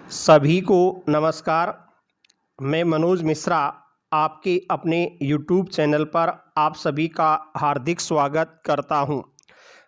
सभी को नमस्कार। मैं मनोज मिश्रा आपके अपने YouTube चैनल पर आप सभी का हार्दिक स्वागत करता हूं।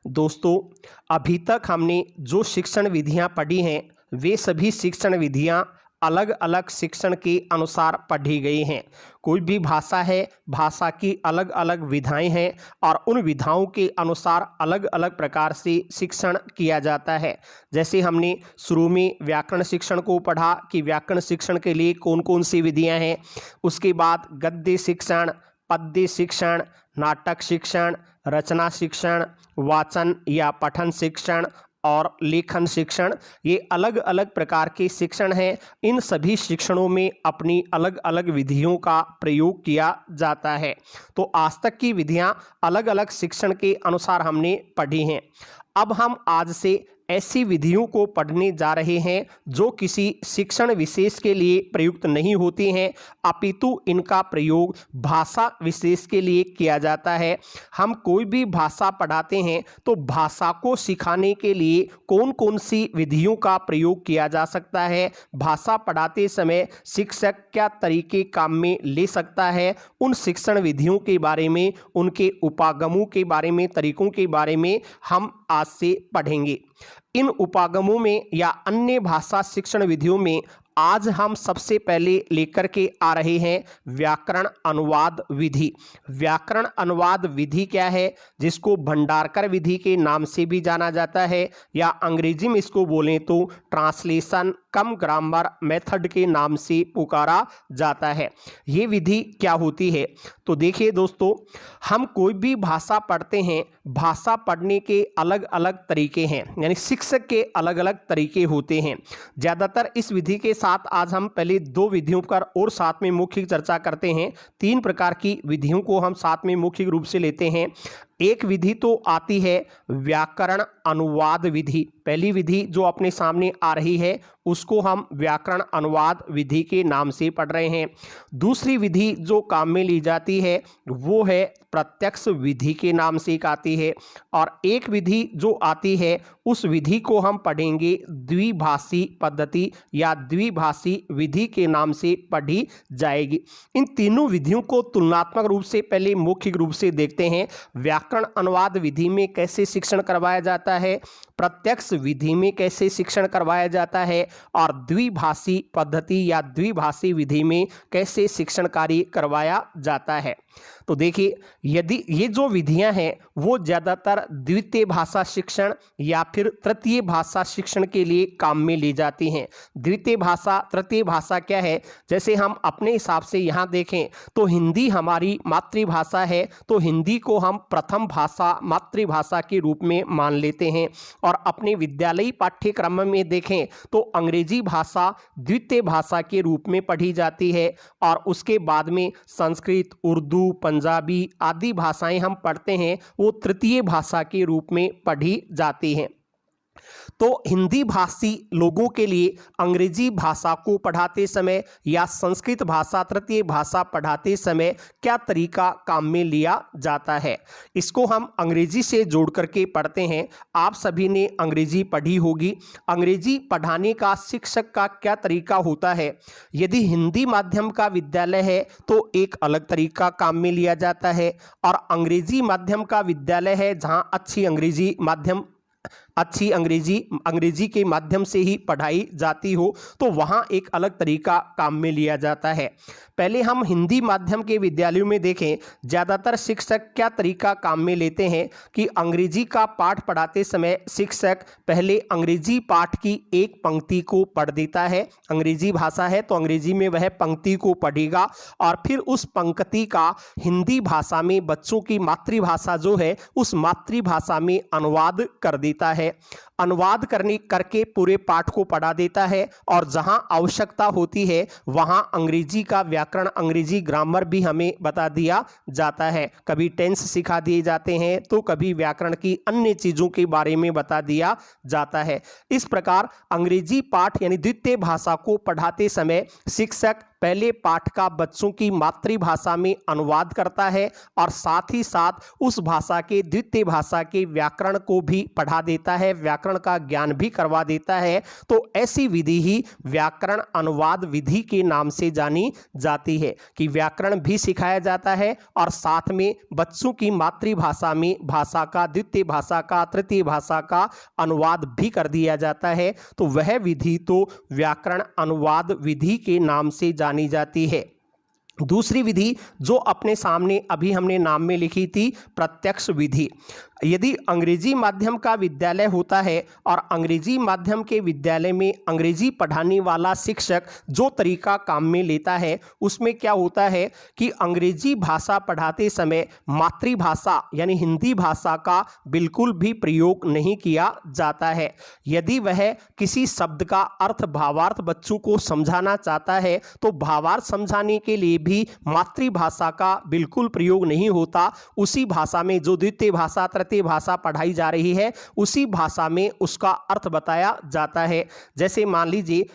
दोस्तों, अभी तक हमने जो शिक्षण विधियां पढ़ी हैं वे सभी शिक्षण विधियां अलग अलग शिक्षण के अनुसार पढ़ी गई हैं। कोई भी भाषा है, भाषा की अलग अलग विधाएं हैं और उन विधाओं के अनुसार अलग अलग प्रकार से शिक्षण किया जाता है। जैसे हमने शुरू में व्याकरण शिक्षण को पढ़ा कि व्याकरण शिक्षण के लिए कौन कौन सी विधियां हैं। उसके बाद गद्य शिक्षण, पद्य शिक्षण, नाटक शिक्षण, रचना शिक्षण, वाचन या पठन शिक्षण और लेखन शिक्षण, ये अलग अलग प्रकार के शिक्षण हैं। इन सभी शिक्षणों में अपनी अलग अलग विधियों का प्रयोग किया जाता है। तो आज तक की विधियां अलग अलग शिक्षण के अनुसार हमने पढ़ी हैं। अब हम आज से ऐसी विधियों को पढ़ने जा रहे हैं जो किसी शिक्षण विशेष के लिए प्रयुक्त नहीं होती हैं, अपितु इनका प्रयोग भाषा विशेष के लिए किया जाता है। हम कोई भी भाषा पढ़ाते हैं तो भाषा को सिखाने के लिए कौन कौन सी विधियों का प्रयोग किया जा सकता है, भाषा पढ़ाते समय शिक्षक क्या तरीके काम में ले सकता है, उन शिक्षण विधियों के बारे में, उनके उपागमों के बारे में, तरीकों के बारे में हम आज से पढ़ेंगे। इन उपागमों में या अन्य भाषा शिक्षण विधियों में आज हम सबसे पहले लेकर के आ रहे हैं व्याकरण अनुवाद विधि। व्याकरण अनुवाद विधि क्या है, जिसको भंडारकर विधि के नाम से भी जाना जाता है या अंग्रेजी में इसको बोलें तो ट्रांसलेशन कम ग्रामर मेथड के नाम से पुकारा जाता है। ये विधि क्या होती है? तो देखिए दोस्तों, हम कोई भी भाषा पढ़ते हैं, भाषा पढ़ने के अलग अलग तरीके हैं, यानी शिक्षक के अलग अलग तरीके होते हैं। ज़्यादातर इस विधि के साथ आज हम पहले दो विधियों पर और साथ में मुख्य चर्चा करते हैं। तीन प्रकार की विधियों को हम साथ में मुख्य रूप से लेते हैं। एक विधि तो आती है व्याकरण अनुवाद विधि। पहली विधि जो अपने सामने आ रही है उसको हम व्याकरण अनुवाद विधि के नाम से पढ़ रहे हैं। दूसरी विधि जो काम में ली जाती है वो है प्रत्यक्ष विधि के नाम से एक आती है, और एक विधि जो आती है उस विधि को हम पढ़ेंगे द्विभाषी पद्धति या द्विभाषी विधि के नाम से पढ़ी जाएगी। इन तीनों विधियों को तुलनात्मक रूप से पहले मौखिक रूप से देखते हैं। व्याकरण अनुवाद विधि में कैसे शिक्षण करवाया जाता है, प्रत्यक्ष विधि में कैसे शिक्षण करवाया जाता है और द्विभाषी पद्धति या द्विभाषी विधि में कैसे शिक्षण कार्य करवाया जाता है। तो देखिए, यदि ये जो विधियां हैं वो ज़्यादातर द्वितीय भाषा शिक्षण या फिर तृतीय भाषा शिक्षण के लिए काम में ली जाती हैं। द्वितीय भाषा, तृतीय भाषा क्या है? जैसे हम अपने हिसाब से यहाँ देखें तो हिंदी हमारी मातृभाषा है, तो हिंदी को हम प्रथम भाषा मातृभाषा के रूप में मान लेते हैं। और अपने विद्यालयी पाठ्यक्रम में देखें तो अंग्रेजी भाषा द्वितीय भाषा के रूप में पढ़ी जाती है, और उसके बाद में संस्कृत, उर्दू, पंजाबी आदि भाषाएं हम पढ़ते हैं वो तृतीय भाषा के रूप में पढ़ी जाती हैं। तो हिंदी भाषी लोगों के लिए अंग्रेजी भाषा को पढ़ाते समय या संस्कृत भाषा तृतीय भाषा पढ़ाते समय क्या तरीका काम में लिया जाता है, इसको हम अंग्रेजी से जोड़ करके पढ़ते हैं। आप सभी ने अंग्रेजी पढ़ी होगी। अंग्रेजी पढ़ाने का शिक्षक का क्या तरीका होता है? यदि हिंदी माध्यम का विद्यालय है तो एक अलग तरीका काम में लिया जाता है, और अंग्रेजी माध्यम का विद्यालय है जहाँ अच्छी अंग्रेजी के माध्यम से ही पढ़ाई जाती हो तो वहाँ एक अलग तरीका काम में लिया जाता है। पहले हम हिंदी माध्यम के विद्यालयों में देखें, ज़्यादातर शिक्षक क्या तरीका काम में लेते हैं कि अंग्रेजी का पाठ पढ़ाते समय शिक्षक पहले अंग्रेजी पाठ की एक पंक्ति को पढ़ देता है। अंग्रेजी भाषा है तो अंग्रेजी में वह पंक्ति को पढ़ेगा और फिर उस पंक्ति का हिंदी भाषा में बच्चों की मातृभाषा जो है उस मातृभाषा में अनुवाद कर देता है। अनुवाद करके पूरे पाठ को पढ़ा देता है, और जहां आवश्यकता होती है वहां अंग्रेजी का व्याकरण, अंग्रेजी ग्रामर भी हमें बता दिया जाता है। कभी टेंस सिखा दिए जाते हैं तो कभी व्याकरण की अन्य चीज़ों के बारे में बता दिया जाता है। इस प्रकार अंग्रेजी पाठ यानी द्वितीय भाषा को पढ़ाते समय शिक्षक पहले पाठ का बच्चों की मातृभाषा में अनुवाद करता है और साथ ही साथ उस भाषा के द्वितीय भाषा के व्याकरण को भी पढ़ा देता है, व्याकरण व्याकरण का ज्ञान भी करवा देता है, तो ऐसी विधि ही व्याकरण अनुवाद विधि के नाम से जानी जाती है कि व्याकरण भी सिखाया जाता है और साथ में बच्चों की मातृभाषा में भाषा का, द्वितीय भाषा का, तृतीय भाषा का अनुवाद भी कर दिया जाता है। तो वह विधि तो व्याकरण अनुवाद विधि के नाम से जानी जाती है। दूसरी विधि जो अपने सामने अभी हमने नाम में लिखी थी, प्रत्यक्ष विधि। यदि अंग्रेजी माध्यम का विद्यालय होता है और अंग्रेजी माध्यम के विद्यालय में अंग्रेजी पढ़ाने वाला शिक्षक जो तरीका काम में लेता है, उसमें क्या होता है कि अंग्रेजी भाषा पढ़ाते समय मातृभाषा यानी हिंदी भाषा का बिल्कुल भी प्रयोग नहीं किया जाता है। यदि वह किसी शब्द का अर्थ भावार्थ बच्चों को समझाना चाहता है तो भावार्थ समझाने के लिए भी मातृभाषा का बिल्कुल प्रयोग नहीं होता। उसी भाषा में जो द्वितीय भाषा तृतीय भाषा पढ़ाई जा रही है उसी भाषा में उसका अर्थ बताया जाता है। जैसे मान लीजिए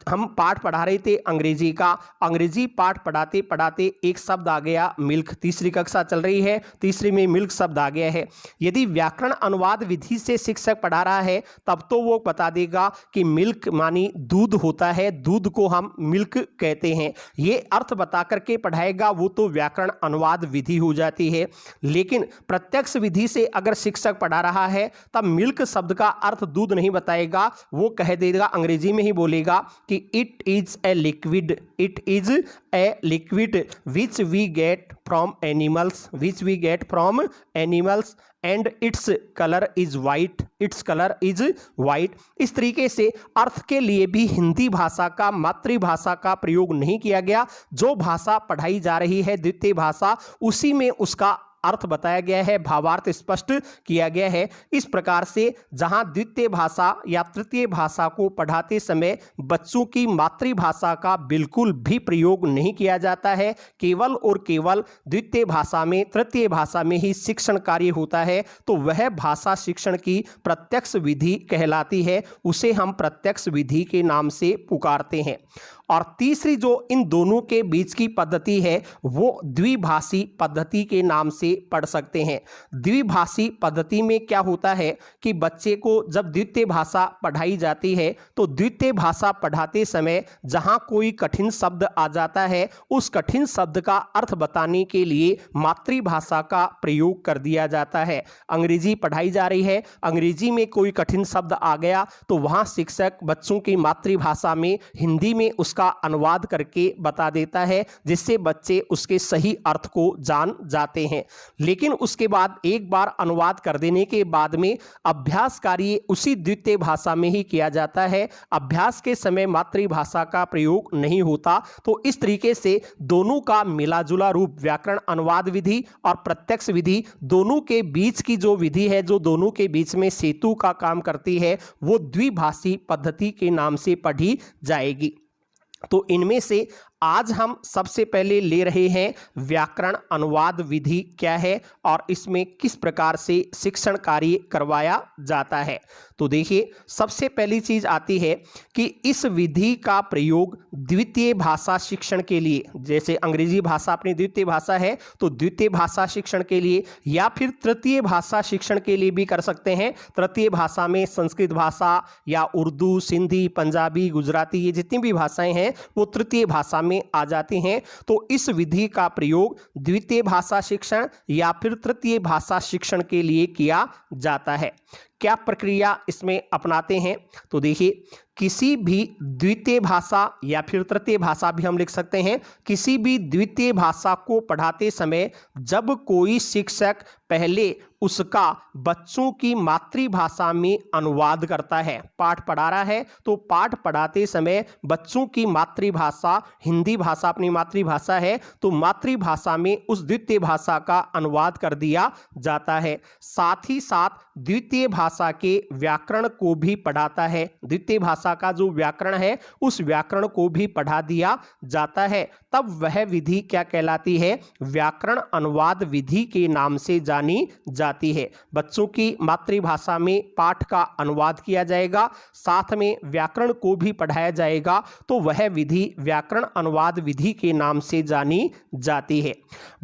हम पाठ पढ़ा रहे थे अंग्रेजी का, अंग्रेजी पाठ पढ़ाते पढ़ाते एक शब्द आ गया मिल्क, तीसरी कक्षा चल रही है, तीसरी में मिल्क शब्द आ गया है। यदि व्याकरण अनुवाद विधि से शिक्षक पढ़ा रहा है तब तो वो बता देगा कि मिल्क मानी दूध होता है, दूध को हम मिल्क कहते हैं, ये अर्थ बता करके पढ़ाएगा, वो तो व्याकरण अनुवाद विधि हो जाती है। लेकिन प्रत्यक्ष विधि से अगर शिक्षक पढ़ा रहा है तब मिल्क शब्द का अर्थ दूध नहीं बताएगा, वो कह देगा, अंग्रेजी में ही बोलेगा कि it is a liquid, it is a liquid which we get from animals, which we get from animals and its colour is white, its colour is white. इस तरीके से अर्थ के लिए भी हिंदी भाषा का, मातृभाषा का प्रयोग नहीं किया गया। जो भाषा पढ़ाई जा रही है द्वितीय भाषा, उसी में उसका अर्थ बताया गया है, भावार्थ स्पष्ट किया गया है। इस प्रकार से जहां द्वितीय भाषा या तृतीय भाषा को पढ़ाते समय बच्चों की मातृभाषा का बिल्कुल भी प्रयोग नहीं किया जाता है, केवल और केवल द्वितीय भाषा में, तृतीय भाषा में ही शिक्षण कार्य होता है, तो वह भाषा शिक्षण की प्रत्यक्ष विधि कहलाती है। उसे हम प्रत्यक्ष विधि के नाम से पुकारते हैं। और तीसरी जो इन दोनों के बीच की पद्धति है वो द्विभाषी पद्धति के नाम से पढ़ सकते हैं। द्विभाषी पद्धति में क्या होता है कि बच्चे को जब द्वितीय भाषा पढ़ाई जाती है तो द्वितीय भाषा पढ़ाते समय जहां कोई कठिन शब्द आ जाता है उस कठिन शब्द का अर्थ बताने के लिए मातृभाषा का प्रयोग कर दिया जाता है। अंग्रेजी पढ़ाई जा रही है, अंग्रेजी में कोई कठिन शब्द आ गया तो वहां शिक्षक बच्चों की मातृभाषा में हिंदी में उसका अनुवाद करके बता देता है, जिससे बच्चे उसके सही अर्थ को जान जाते हैं। लेकिन उसके बाद एक बार अनुवाद कर देने के बाद में अभ्यास कार्य उसी द्वितीय भाषा में ही किया जाता है। अभ्यास के समय मातृभाषा का प्रयोग नहीं होता। तो इस तरीके से दोनों का मिलाजुला रूप व्याकरण अनुवाद विधि और प्रत्यक्ष विधि, दोनों के बीच की जो विधि है, जो दोनों के बीच में सेतु का काम करती है, वो द्विभाषी पद्धति के नाम से पढ़ी जाएगी। तो इनमें से आज हम सबसे पहले ले रहे हैं व्याकरण अनुवाद विधि क्या है और इसमें किस प्रकार से शिक्षण कार्य करवाया जाता है। तो देखिए, सबसे पहली चीज आती है कि इस विधि का प्रयोग द्वितीय भाषा शिक्षण के लिए, जैसे अंग्रेजी भाषा अपनी द्वितीय भाषा है तो द्वितीय भाषा शिक्षण के लिए या फिर तृतीय भाषा शिक्षण के लिए भी कर सकते हैं। तृतीय भाषा में संस्कृत भाषा या उर्दू, सिंधी, पंजाबी, गुजराती, ये जितनी भी भाषाएं हैं वो तृतीय भाषा में आ जाती हैं। तो इस विधि का प्रयोग द्वितीय भाषा शिक्षण या फिर तृतीय भाषा शिक्षण के लिए किया जाता है। क्या प्रक्रिया इसमें अपनाते हैं? तो देखिए, किसी भी द्वितीय भाषा या फिर तृतीय भाषा भी हम लिख सकते हैं, किसी भी द्वितीय भाषा को पढ़ाते समय जब कोई शिक्षक पहले उसका बच्चों की मातृभाषा में अनुवाद करता है, पाठ पढ़ा रहा है तो पाठ पढ़ाते समय बच्चों की मातृभाषा, हिंदी भाषा अपनी मातृभाषा है तो मातृभाषा में उस द्वितीय भाषा का अनुवाद कर दिया जाता है। साथ ही साथ द्वितीय भाषा के व्याकरण को भी पढ़ाता है। द्वितीय भाषा का जो व्याकरण है उस व्याकरण को भी पढ़ा दिया जाता है। तब वह विधि क्या कहलाती है? व्याकरण अनुवाद विधि के नाम से जानी जाती है। बच्चों की मातृभाषा में पाठ का अनुवाद किया जाएगा, साथ में व्याकरण को भी पढ़ाया जाएगा, तो वह विधि व्याकरण अनुवाद विधि के नाम से जानी जाती है।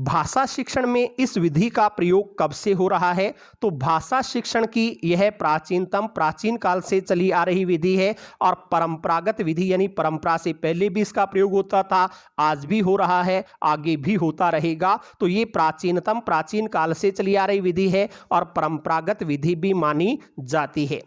भाषा शिक्षण में इस विधि का प्रयोग कब से हो रहा है? तो भाषा शिक्षण की यह प्राचीनतम प्राचीन काल से चली आ रही विधि है और परंपरागत विधि यानी परंपरा से पहले भी इसका प्रयोग होता था, आज भी हो रहा है, आगे भी होता रहेगा। तो ये प्राचीनतम प्राचीन काल से चली आ रही विधि है और परंपरागत विधि भी मानी जाती है।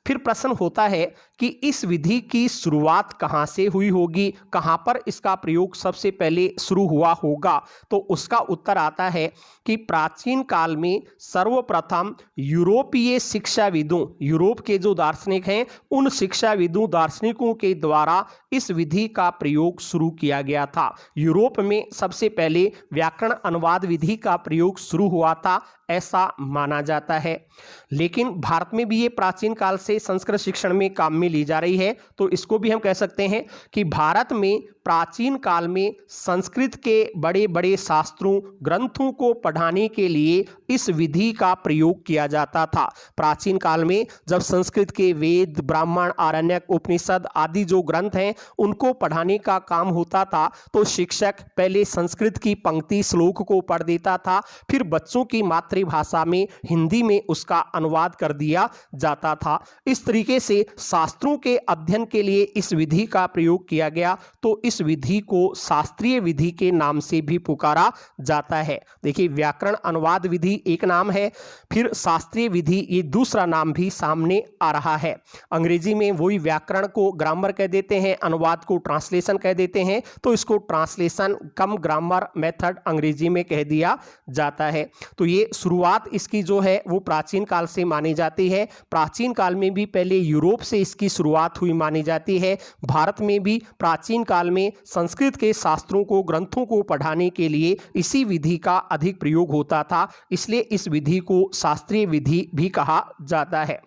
फिर प्रश्न होता है कि इस विधि की शुरुआत कहाँ से हुई होगी, कहाँ पर इसका प्रयोग सबसे पहले शुरू हुआ होगा। तो उसका उत्तर आता है कि प्राचीन काल में सर्वप्रथम यूरोपीय शिक्षाविदों, यूरोप के जो दार्शनिक हैं उन शिक्षाविदों दार्शनिकों के द्वारा इस विधि का प्रयोग शुरू किया गया था। यूरोप में सबसे पहले व्याकरण अनुवाद विधि का प्रयोग शुरू हुआ था, ऐसा माना जाता है। लेकिन भारत में भी ये प्राचीन काल से संस्कृत शिक्षण में काम में ली जा रही है। तो इसको भी हम कह सकते हैं कि भारत में प्राचीन काल में संस्कृत के बड़े बड़े शास्त्रों ग्रंथों को पढ़ाने के लिए इस विधि का प्रयोग किया जाता था। प्राचीन काल में जब संस्कृत के वेद, ब्राह्मण, आरण्यक, उपनिषद आदि जो ग्रंथ हैं उनको पढ़ाने का काम होता था, तो शिक्षक पहले संस्कृत की पंक्ति श्लोक को पढ़ देता था, फिर बच्चों की मातृभाषा में हिंदी में उसका अनुवाद कर दिया जाता था। इस तरीके से शास्त्रों के अध्ययन के लिए इस विधि का प्रयोग किया गया। तो इस विधि को शास्त्रीय विधि के नाम से भी पुकारा जाता है। देखिए, व्याकरण अनुवाद विधि एक नाम है, फिर शास्त्रीय विधि ये दूसरा नाम भी सामने आ रहा है। अंग्रेजी में वही व्याकरण को ग्रामर कह देते हैं, अनुवाद को ट्रांसलेशन कह देते हैं, तो इसको ट्रांसलेशन कम ग्रामर मेथड अंग्रेजी में कह दिया जाता है। तो ये शुरुआत इसकी जो है वो प्राचीन काल से मानी जाती है। प्राचीन काल में भी पहले यूरोप से इसकी शुरुआत हुई मानी जाती है। भारत में भी प्राचीन काल में संस्कृत के शास्त्रों को ग्रंथों को पढ़ाने के लिए इसी विधि का अधिक प्रयोग होता था, इसलिए इस विधि को शास्त्रीय विधि भी कहा जाता है।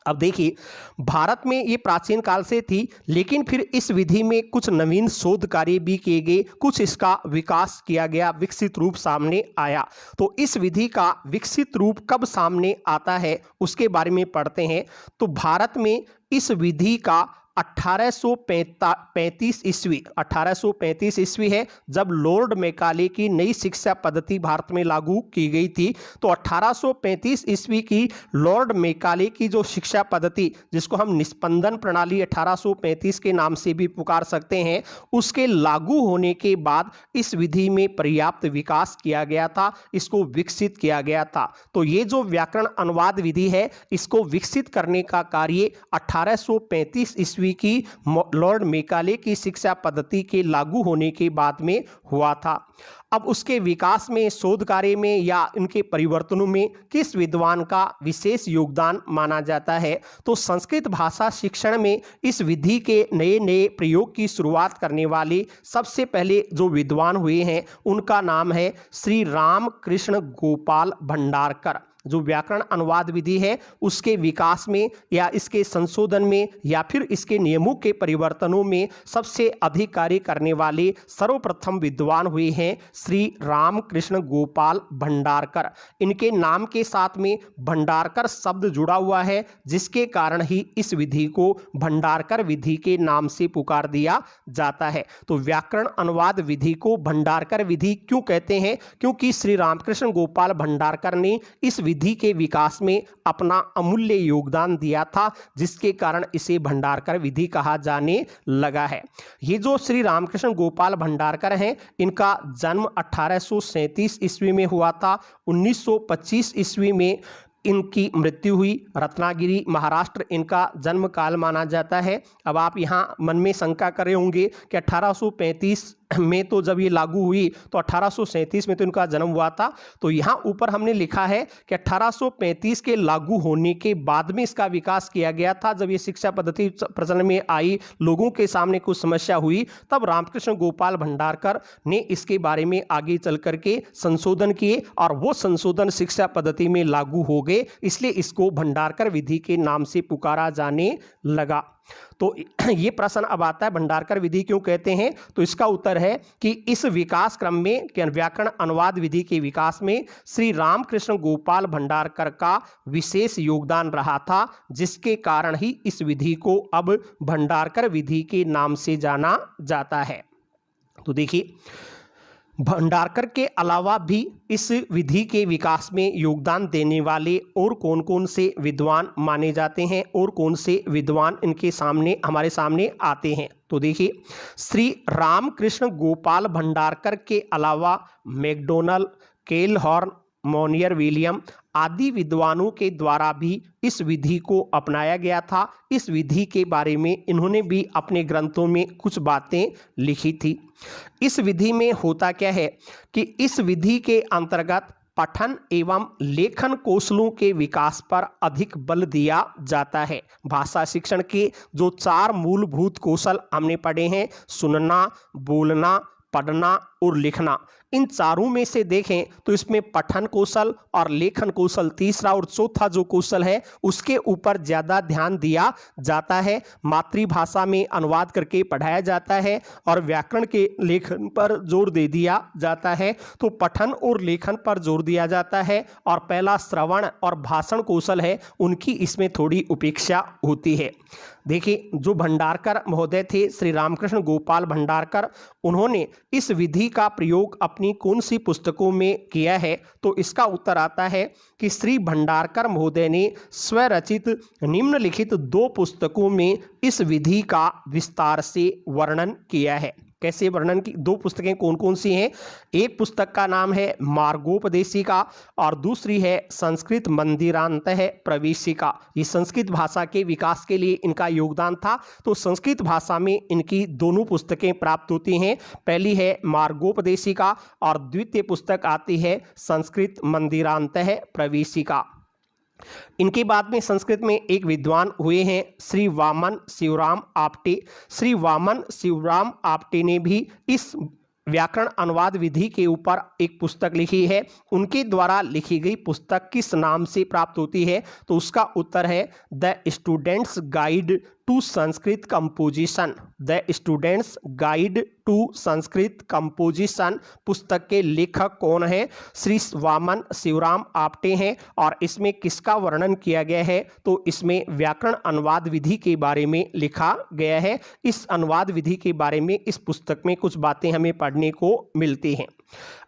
अब देखिए, भारत में ये प्राचीन काल से थी, लेकिन फिर इस विधि में कुछ नवीन शोध कार्य भी किए गए, कुछ इसका विकास किया गया, विकसित रूप सामने आया। तो इस विधि का विकसित रूप कब सामने आता है उसके बारे में पढ़ते हैं। तो भारत में इस विधि का 1835 ईस्वी है जब लॉर्ड मैकाले की नई शिक्षा पद्धति भारत में लागू की गई थी। तो 1835 ईस्वी की लॉर्ड मैकाले की जो शिक्षा पद्धति, जिसको हम निस्पंदन प्रणाली 1835 के नाम से भी पुकार सकते हैं, उसके लागू होने के बाद इस विधि में पर्याप्त विकास किया गया था, इसको विकसित किया गया था। तो ये जो व्याकरण अनुवाद विधि है, इसको विकसित करने का कार्य 1835 ईस्वी की लॉर्ड मैकाले की शिक्षा पद्धति के लागू होने के बाद में हुआ था। अब उसके विकास में, शोध कार्य में या इनके परिवर्तनों में किस विद्वान का विशेष योगदान माना जाता है? तो संस्कृत भाषा शिक्षण में इस विधि के नए नए प्रयोग की शुरुआत करने वाले सबसे पहले जो विद्वान हुए हैं उनका नाम है श्री रामकृष्ण गोपाल भंडारकर। जो व्याकरण अनुवाद विधि है उसके विकास में या इसके संशोधन में या फिर इसके नियमों के परिवर्तनों में सबसे अधिक कार्य करने वाले सर्वप्रथम विद्वान हुए हैं श्री रामकृष्ण गोपाल भंडारकर। इनके नाम के साथ में भंडारकर शब्द जुड़ा हुआ है, जिसके कारण ही इस विधि को भंडारकर विधि के नाम से पुकार दिया जाता है। तो व्याकरण अनुवाद विधि को भंडारकर विधि क्यों कहते हैं? क्योंकि श्री रामकृष्ण गोपाल भंडारकर ने इस विधि के विकास में अपना अमूल्य योगदान दिया था, जिसके कारण इसे भंडारकर विधि कहा जाने लगा है। ये जो श्री रामकृष्ण गोपाल भंडारकर हैं, इनका जन्म 1837 ईस्वी में हुआ था। 1925 ईस्वी में इनकी मृत्यु हुई। रत्नागिरी महाराष्ट्र इनका जन्म काल माना जाता है। अब आप यहाँ मन में शंका कर रहे होंगे कि 1835 में तो जब ये लागू हुई तो 1837 में तो इनका जन्म हुआ था। तो यहाँ ऊपर हमने लिखा है कि 1835 के लागू होने के बाद में इसका विकास किया गया था। जब ये शिक्षा पद्धति प्रचलन में आई, लोगों के सामने कुछ समस्या हुई, तब रामकृष्ण गोपाल भंडारकर ने इसके बारे में आगे चल करके संशोधन किए और वो संशोधन शिक्षा पद्धति में लागू हो गए, इसलिए इसको भंडारकर विधि के नाम से पुकारा जाने लगा। तो ये प्रश्न अब आता है, भंडारकर विधि क्यों कहते हैं? तो इसका उत्तर है कि इस विकास क्रम में, व्याकरण अनुवाद विधि के विकास में श्री रामकृष्ण गोपाल भंडारकर का विशेष योगदान रहा था, जिसके कारण ही इस विधि को अब भंडारकर विधि के नाम से जाना जाता है। तो देखिए, भंडारकर के अलावा भी इस विधि के विकास में योगदान देने वाले और कौन कौन से विद्वान माने जाते हैं और कौन से विद्वान इनके सामने हमारे सामने आते हैं, तो देखिए श्री रामकृष्ण गोपाल भंडारकर के अलावा मैकडॉनल्ड, केलहॉर्न, मोनियर विलियम आदि विद्वानों के द्वारा भी इस विधि को अपनाया गया था। इस विधि के बारे में इन्होंने भी अपने ग्रंथों में कुछ बातें लिखी थी। इस विधि में होता क्या है कि इस विधि के अंतर्गत पठन एवं लेखन कौशलों के विकास पर अधिक बल दिया जाता है। भाषा शिक्षण के जो 4 मूलभूत कौशल हमने पढ़े हैं, सुनना, बोलना, पढ़ना और लिखना, इन चारों में से देखें तो इसमें पठन कौशल और लेखन कौशल तीसरा और चौथा जो कौशल है उसके ऊपर ज़्यादा ध्यान दिया जाता है। मातृभाषा में अनुवाद करके पढ़ाया जाता है और व्याकरण के लेखन पर जोर दे दिया जाता है। तो पठन और लेखन पर जोर दिया जाता है और पहला श्रवण और भाषण कौशल है उनकी इसमें थोड़ी उपेक्षा होती है। देखिए जो भंडारकर महोदय थे, श्री रामकृष्ण गोपाल भंडारकर, उन्होंने इस विधि का प्रयोग अपनी कौन सी पुस्तकों में किया है, तो इसका उत्तर आता है कि श्री भंडारकर महोदय ने स्वरचित निम्नलिखित 2 पुस्तकों में इस विधि का विस्तार से वर्णन किया है। कैसे वर्णन की 2 पुस्तकें कौन कौन सी हैं? एक पुस्तक का नाम है मार्गोपदेशिका और दूसरी है संस्कृत मंदिरांतः प्रवेशिका। ये संस्कृत भाषा के विकास के लिए इनका योगदान था। तो संस्कृत भाषा में इनकी दोनों पुस्तकें प्राप्त होती हैं। पहली है मार्गोपदेशिका और द्वितीय पुस्तक आती है संस्कृत मंदिरांतः प्रवेशिका। इनके बाद में संस्कृत में एक विद्वान हुए हैं श्री वामन शिवराम आप्टे। श्री वामन शिवराम आप्टे ने भी इस व्याकरण अनुवाद विधि के ऊपर एक पुस्तक लिखी है। उनके द्वारा लिखी गई पुस्तक किस नाम से प्राप्त होती है, तो उसका उत्तर है the students guide to Sanskrit composition. The students guide to Sanskrit composition पुस्तक के लेखक कौन है? श्री वामन शिवराम आप्टे हैं। और इसमें किसका वर्णन किया गया है, तो इसमें व्याकरण अनुवाद विधि के बारे में लिखा गया है। इस अनुवाद विधि के बारे में इस पुस्तक में कुछ बातें हमें पढ़ने को मिलती हैं।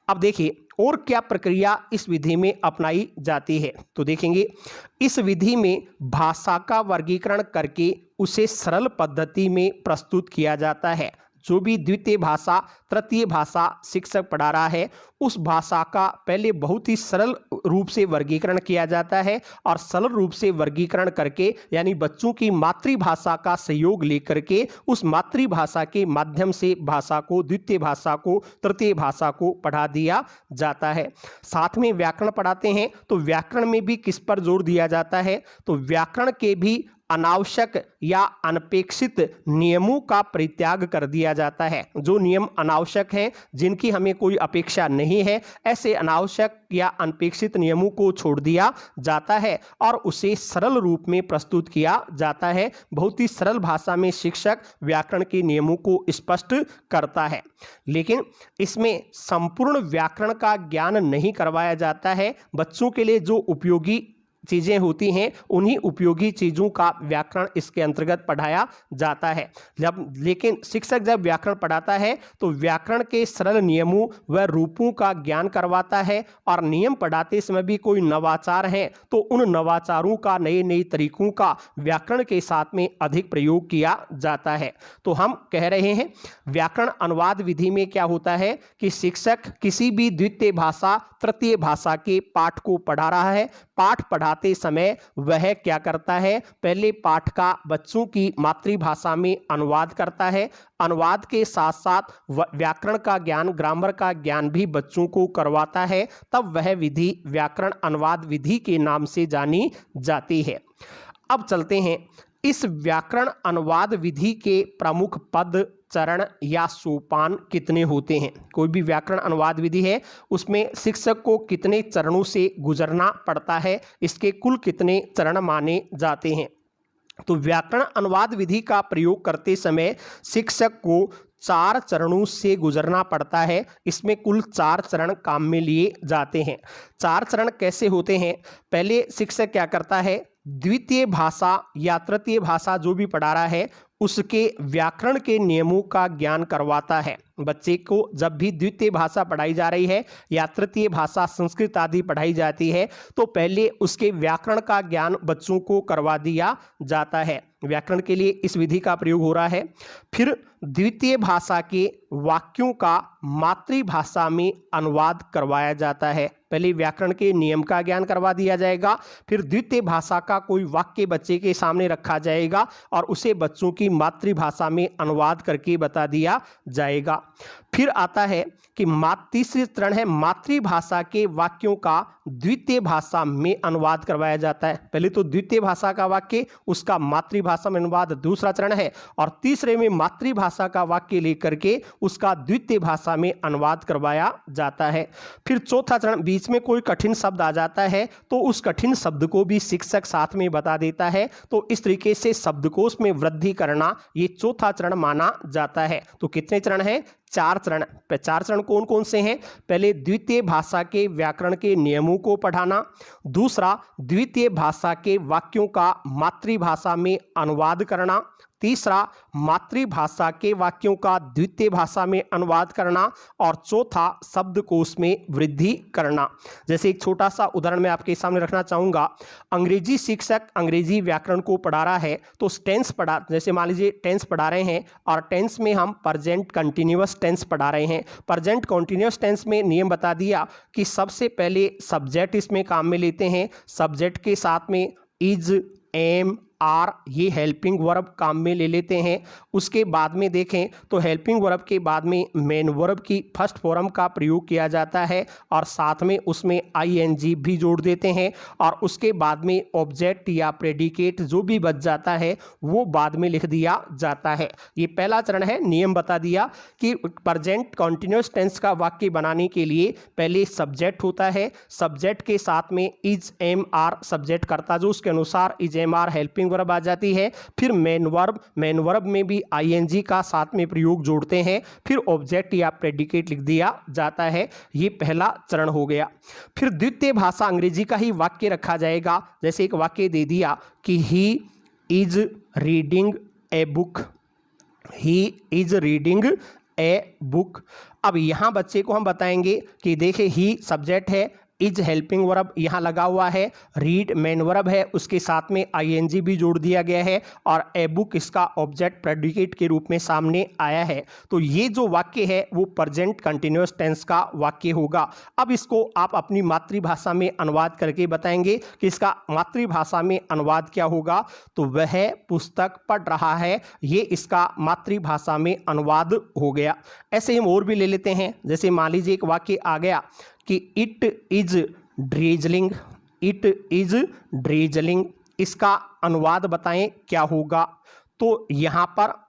अब देखिए और क्या प्रक्रिया इस विधि में अपनाई जाती है, तो देखेंगे इस विधि में भाषा का वर्गीकरण करके उसे सरल पद्धति में प्रस्तुत किया जाता है। जो भी द्वितीय भाषा, तृतीय भाषा शिक्षक पढ़ा रहा है उस भाषा का पहले बहुत ही सरल रूप से वर्गीकरण किया जाता है और सरल रूप से वर्गीकरण करके यानी बच्चों की मातृभाषा का सहयोग लेकर के उस मातृभाषा के माध्यम से भाषा को, द्वितीय भाषा को, तृतीय भाषा को पढ़ा दिया जाता है। साथ में व्याकरण पढ़ाते हैं तो व्याकरण में भी किस पर जोर दिया जाता है, तो व्याकरण के भी अनावश्यक या अनपेक्षित नियमों का परित्याग कर दिया जाता है। जो नियम अनावश्यक हैं, जिनकी हमें कोई अपेक्षा नहीं है, ऐसे अनावश्यक या अनपेक्षित नियमों को छोड़ दिया जाता है और उसे सरल रूप में प्रस्तुत किया जाता है। बहुत ही सरल भाषा में शिक्षक व्याकरण के नियमों को स्पष्ट करता है। लेकिन इसमें संपूर्ण व्याकरण का ज्ञान नहीं करवाया जाता है। बच्चों के लिए जो उपयोगी चीज़ें होती हैं उन्हीं उपयोगी चीज़ों का व्याकरण इसके अंतर्गत पढ़ाया जाता है। लेकिन शिक्षक जब व्याकरण पढ़ाता है तो व्याकरण के सरल नियमों व रूपों का ज्ञान करवाता है और नियम पढ़ाते समय भी कोई नवाचार है तो उन नवाचारों का, नए नए तरीकों का व्याकरण के साथ में अधिक प्रयोग किया जाता है। तो हम कह रहे हैं व्याकरण अनुवाद विधि में क्या होता है कि शिक्षक किसी भी द्वितीय भाषा, तृतीय भाषा के पाठ को पढ़ा रहा है। पाठ पढ़ाते समय वह क्या करता है, पहले पाठ का बच्चों की मातृभाषा में अनुवाद करता है। अनुवाद के साथ साथ व्याकरण का ज्ञान, ग्रामर का ज्ञान भी बच्चों को करवाता है। तब वह विधि व्याकरण अनुवाद विधि के नाम से जानी जाती है। अब चलते हैं इस व्याकरण अनुवाद विधि के प्रमुख पद, चरण या सोपान कितने होते हैं। कोई भी व्याकरण अनुवाद विधि है उसमें शिक्षक को कितने चरणों से गुजरना पड़ता है, इसके कुल कितने चरण माने जाते हैं। तो व्याकरण अनुवाद विधि का प्रयोग करते समय शिक्षक को 4 चरणों से गुजरना पड़ता है। इसमें कुल 4 चरण काम में लिए जाते हैं। 4 चरण कैसे होते हैं? पहले शिक्षक क्या करता है, द्वितीय भाषा या तृतीय भाषा जो भी पढ़ा रहा है उसके व्याकरण के नियमों का ज्ञान करवाता है। बच्चे को जब भी द्वितीय भाषा पढ़ाई जा रही है या तृतीय भाषा संस्कृत आदि पढ़ाई जाती है तो पहले उसके व्याकरण का ज्ञान बच्चों को करवा दिया जाता है। व्याकरण के लिए इस विधि का प्रयोग हो रहा है। फिर द्वितीय भाषा के वाक्यों का मातृभाषा में अनुवाद करवाया जाता है। पहले व्याकरण के नियम का ज्ञान करवा दिया जाएगा, फिर द्वितीय भाषा का कोई वाक्य बच्चे के सामने रखा जाएगा और उसे बच्चों की मातृभाषा में अनुवाद करके बता दिया जाएगा। फिर आता है कि तीसरी चरण है मातृभाषा के वाक्यों का द्वितीय भाषा में अनुवाद करवाया जाता है। पहले तो द्वितीय भाषा का वाक्य उसका मातृभाषा में अनुवाद दूसरा चरण है, और तीसरे में मातृभाषा का वाक्य लेकर के उसका द्वितीय भाषा में अनुवाद करवाया जाता है। फिर चौथा चरण, बीच में कोई कठिन शब्द आ जाता है तो उस कठिन शब्द को भी शिक्षक साथ में बता देता है। तो इस तरीके से शब्दकोश में वृद्धि करना ये चौथा चरण माना जाता है। तो कितने चरण हैं? 4 चरण। 4 चरण कौन कौन से हैं? पहले द्वितीय भाषा के व्याकरण के नियमों को पढ़ाना, दूसरा द्वितीय भाषा के वाक्यों का मातृभाषा में अनुवाद करना, तीसरा मातृभाषा के वाक्यों का द्वितीय भाषा में अनुवाद करना, और चौथा शब्दकोश में वृद्धि करना। जैसे एक छोटा सा उदाहरण मैं आपके सामने रखना चाहूँगा। अंग्रेजी शिक्षक अंग्रेजी व्याकरण को पढ़ा रहा है तो टेंस पढ़ा, जैसे मान लीजिए टेंस पढ़ा रहे हैं और टेंस में हम प्रेजेंट कंटिन्यूअस टेंस पढ़ा रहे हैं। प्रेजेंट कंटिन्यूअस टेंस में नियम बता दिया कि सबसे पहले सब्जेक्ट इसमें काम में लेते हैं, सब्जेक्ट के साथ में इज, एम, आर ये हेल्पिंग वर्ब काम में ले लेते हैं। उसके बाद में देखें तो हेल्पिंग वर्ब के बाद में मेन वर्ब की फर्स्ट फॉर्म का प्रयोग किया जाता है और साथ में उसमें आईएनजी भी जोड़ देते हैं, और उसके बाद में ऑब्जेक्ट या प्रेडिकेट जो भी बच जाता है वो बाद में लिख दिया जाता है। ये पहला चरण है। नियम बता दिया कि प्रेजेंट कॉन्टिन्यूअस टेंस का वाक्य बनाने के लिए पहले सब्जेक्ट होता है, सब्जेक्ट के साथ में इज, एम, आर सब्जेक्ट करता जो उसके अनुसार is, am, are helping verb आ जाती है। फिर मेन वर्ब में भी आईएनजी का साथ में प्रयोग जोड़ते हैं, फिर ऑब्जेक्ट या प्रेडिकेट लिख दिया जाता है। ये पहला चरण हो गया। फिर द्वितीय भाषा अंग्रेजी का ही वाक्य रखा जाएगा। जैसे एक वाक्य दे दिया कि he is reading a book, he is reading a book. अब यहां बच्चे को हम बताएंगे कि देखे ही सब्जेक्ट है, इज हेल्पिंग वर्ब यहाँ लगा हुआ है, रीड मेन वर्ब है, उसके साथ में आईएनजी भी जोड़ दिया गया है, और ए बुक इसका ऑब्जेक्ट प्रेडिकेट के रूप में सामने आया है। तो ये जो वाक्य है वो प्रेजेंट कंटिन्यूअस टेंस का वाक्य होगा। अब इसको आप अपनी मातृभाषा में अनुवाद करके बताएंगे कि इसका मातृभाषा में अनुवाद क्या होगा। तो वह पुस्तक पढ़ रहा है, ये इसका मातृभाषा में अनुवाद हो गया। ऐसे हम और भी ले लेते हैं। जैसे मान लीजिए एक वाक्य आ गया कि इट इज ड्रीजलिंग, इट इज ड्रीजलिंग, इसका अनुवाद बताएं क्या होगा। तो यहाँ पर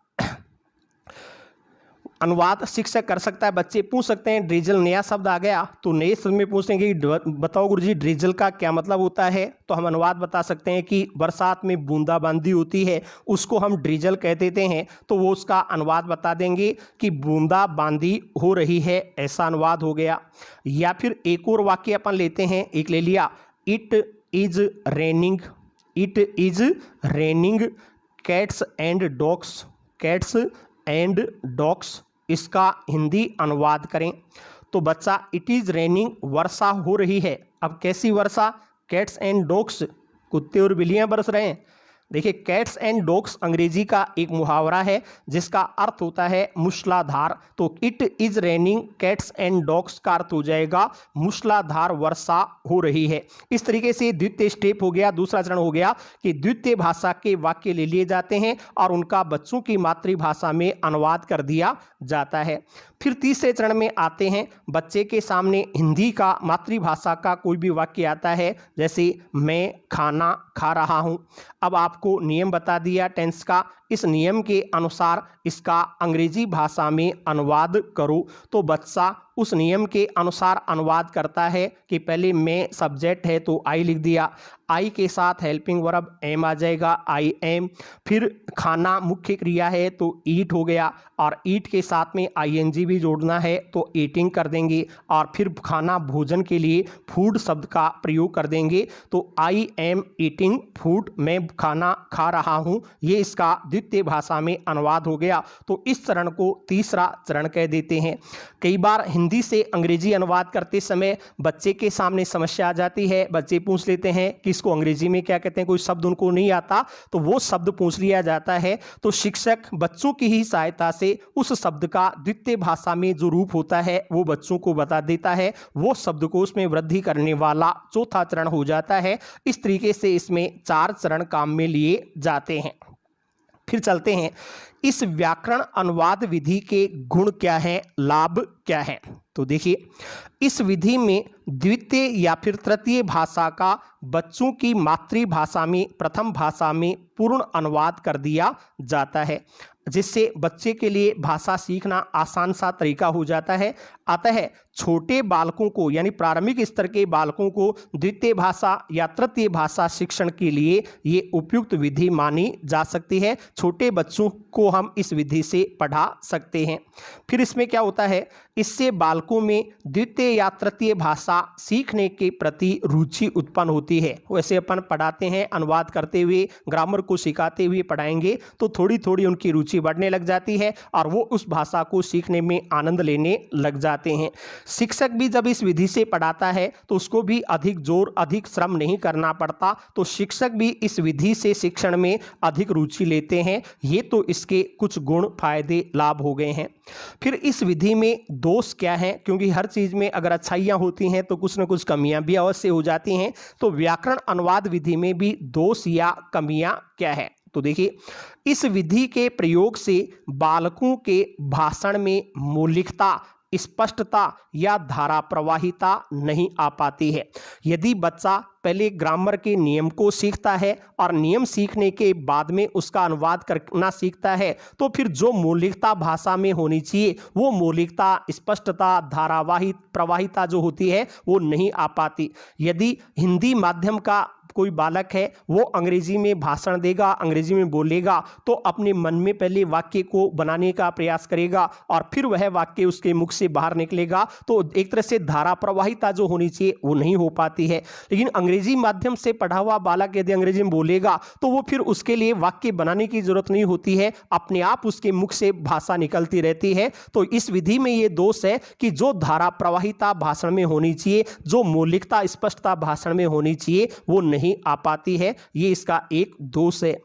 अनुवाद शिक्षक कर सकता है। बच्चे पूछ सकते हैं ड्रीजल नया शब्द आ गया तो नए शब्द में पूछेंगे कि बताओ गुरुजी ड्रीजल का क्या मतलब होता है। तो हम अनुवाद बता सकते हैं कि बरसात में बूंदाबांदी होती है उसको हम ड्रीजल कह देते हैं, तो वो उसका अनुवाद बता देंगे कि बूंदाबांदी हो रही है, ऐसा अनुवाद हो गया। या फिर एक और वाक्य अपन लेते हैं, एक ले लिया it is raining, it is raining cats and dogs, cats and dogs, इसका हिंदी अनुवाद करें। तो बच्चा इट इज़ रेनिंग वर्षा हो रही है। अब कैसी वर्षा? कैट्स एंड डॉग्स, कुत्ते और बिल्लियां बरस रहे हैं। देखिए कैट्स एंड डॉग्स अंग्रेजी का एक मुहावरा है जिसका अर्थ होता है मूसलाधार। तो it is raining cats and dogs का अर्थ हो जाएगा मूसलाधार वर्षा हो रही है। इस तरीके से द्वितीय स्टेप हो गया, दूसरा चरण हो गया कि द्वितीय भाषा के वाक्य ले लिए जाते हैं और उनका बच्चों की मातृभाषा में अनुवाद कर दिया जाता है। फिर तीसरे चरण में आते हैं, बच्चे के सामने हिंदी का मातृभाषा का कोई भी वाक्य आता है, जैसे मैं खाना खा रहा हूँ। अब आपको नियम बता दिया टेंस का, इस नियम के अनुसार इसका अंग्रेजी भाषा में अनुवाद करो। तो बच्चा उस नियम के अनुसार अनुवाद करता है कि पहले मैं सब्जेक्ट है तो आई लिख दिया, आई के साथ हेल्पिंग वर्ब एम आ जाएगा, आई एम। फिर खाना मुख्य क्रिया है तो ईट हो गया, और ईट के साथ में आईएनजी भी जोड़ना है तो ईटिंग कर देंगे, और फिर खाना भोजन के लिए फूड शब्द का प्रयोग कर देंगे। तो आई एम ईटिंग फूड, मैं खाना खा रहा हूँ, ये इसका द्वितीय द्वितीय भाषा में अनुवाद हो गया, तो इस चरण को तीसरा चरण कह देते हैं। कई बार हिंदी से अंग्रेजी अनुवाद करते समय बच्चे के सामने समस्या आ जाती है, बच्चे पूछ लेते हैं कि इसको अंग्रेजी में क्या कहते हैं, कोई शब्द उनको नहीं आता तो वो शब्द पूछ लिया जाता है, तो शिक्षक बच्चों की ही सहायता से उस शब्द का द्वितीय भाषा में जो रूप होता है वो बच्चों को बता देता है, वो शब्दकोश में वृद्धि करने वाला चौथा चरण हो जाता है। इस तरीके से इसमें 4 चरण काम में लिए जाते हैं। फिर चलते हैं, इस व्याकरण अनुवाद विधि के गुण क्या हैं, लाभ क्या है। तो देखिए, इस विधि में द्वितीय या फिर तृतीय भाषा का बच्चों की मातृभाषा में, प्रथम भाषा में पूर्ण अनुवाद कर दिया जाता है, जिससे बच्चे के लिए भाषा सीखना आसान सा तरीका हो जाता है। अतः छोटे बालकों को यानी प्रारंभिक स्तर के बालकों को द्वितीय भाषा या तृतीय भाषा शिक्षण के लिए ये उपयुक्त विधि मानी जा सकती है। छोटे बच्चों को हम इस विधि से पढ़ा सकते हैं। फिर इसमें क्या होता है, इससे बालकों में द्वितीय या तृतीय भाषा सीखने के प्रति रुचि उत्पन्न होती है। वैसे अपन पढ़ाते हैं, अनुवाद करते हुए, ग्रामर को सिखाते हुए पढ़ाएंगे तो थोड़ी थोड़ी उनकी रुचि बढ़ने लग जाती है और वो उस भाषा को सीखने में आनंद लेने लग जाते हैं। शिक्षक भी जब इस विधि से पढ़ाता है तो उसको भी अधिक जोर, अधिक श्रम नहीं करना पड़ता, तो शिक्षक भी इस विधि से शिक्षण में अधिक रुचि लेते हैं। ये तो इसके कुछ गुण, फायदे, लाभ हो गए हैं। फिर इस विधि में दोष क्या है, क्योंकि हर चीज़ में अगर अच्छाइयाँ होती हैं तो कुछ न कुछ कमियाँ भी अवश्य हो जाती हैं, तो व्याकरण अनुवाद विधि में भी दोष या कमियाँ क्या है। तो देखिए, इस विधि के प्रयोग से बालकों के भाषण में मौलिकता, स्पष्टता या धारा प्रवाहिता नहीं आ पाती है। यदि बच्चा पहले ग्रामर के नियम को सीखता है और नियम सीखने के बाद में उसका अनुवाद करना सीखता है, तो फिर जो मौलिकता भाषा में होनी चाहिए वो मौलिकता, स्पष्टता, धारावाहिक प्रवाहिता जो होती है वो नहीं आ पाती। यदि हिंदी माध्यम का कोई बालक है, वो अंग्रेजी में भाषण देगा, अंग्रेजी में बोलेगा, तो अपने मन में पहले वाक्य को बनाने का प्रयास करेगा और फिर वह वाक्य उसके मुख से बाहर निकलेगा, तो एक तरह से धारा प्रवाहिता जो होनी चाहिए वो नहीं हो पाती है। लेकिन अंग्रेजी माध्यम से पढ़ा हुआ बालक यदि अंग्रेजी में बोलेगा तो वो फिर उसके लिए वाक्य बनाने की जरूरत नहीं होती है, अपने आप उसके मुख से भाषा निकलती रहती है। तो इस विधि में ये दोष है कि जो धारा प्रवाहिता भाषण में होनी चाहिए, जो मौलिकता, स्पष्टता भाषण में होनी चाहिए, वो नहीं आ पाती है। ये इसका एक दोष है।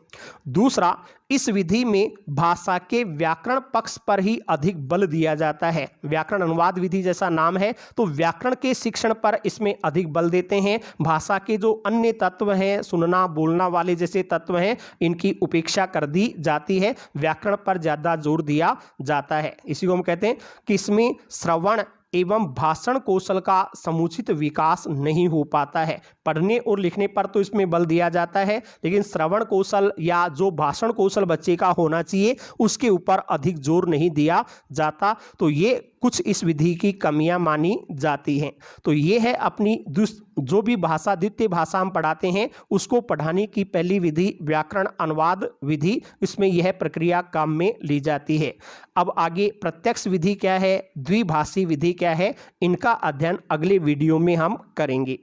दूसरा, इस विधि में भाषा के व्याकरण पक्ष पर ही अधिक बल दिया जाता है। व्याकरण अनुवाद विधि जैसा नाम है तो व्याकरण के शिक्षण पर इसमें अधिक बल देते हैं। भाषा के जो अन्य तत्व हैं, सुनना, बोलना वाले जैसे तत्व हैं, इनकी उपेक्षा कर दी जाती है, व्याकरण पर ज़्यादा जोर दिया जाता है। इसी को हम कहते हैं कि इसमें श्रवण एवं भाषण कौशल का समुचित विकास नहीं हो पाता है। पढ़ने और लिखने पर तो इसमें बल दिया जाता है, लेकिन श्रवण कौशल या जो भाषण कौशल बच्चे का होना चाहिए उसके ऊपर अधिक जोर नहीं दिया जाता। तो ये कुछ इस विधि की कमियां मानी जाती हैं। तो ये है अपनी जो भी भाषा, द्वितीय भाषा हम पढ़ाते हैं उसको पढ़ाने की पहली विधि व्याकरण अनुवाद विधि, इसमें यह प्रक्रिया काम में ली जाती है। अब आगे प्रत्यक्ष विधि क्या है, द्विभाषी विधि क्या है, इनका अध्ययन अगले वीडियो में हम करेंगे।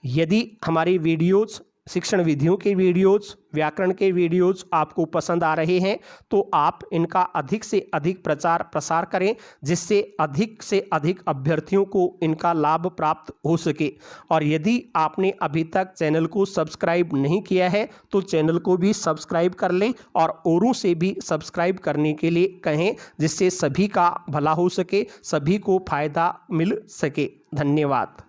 यदि हमारी वीडियोज, शिक्षण विधियों के वीडियोज, व्याकरण के वीडियोज आपको पसंद आ रहे हैं तो आप इनका अधिक से अधिक प्रचार प्रसार करें, जिससे अधिक से अधिक अभ्यर्थियों को इनका लाभ प्राप्त हो सके। और यदि आपने अभी तक चैनल को सब्सक्राइब नहीं किया है तो चैनल को भी सब्सक्राइब कर लें और औरों से भी सब्सक्राइब करने के लिए कहें, जिससे सभी का भला हो सके, सभी को फायदा मिल सके। धन्यवाद।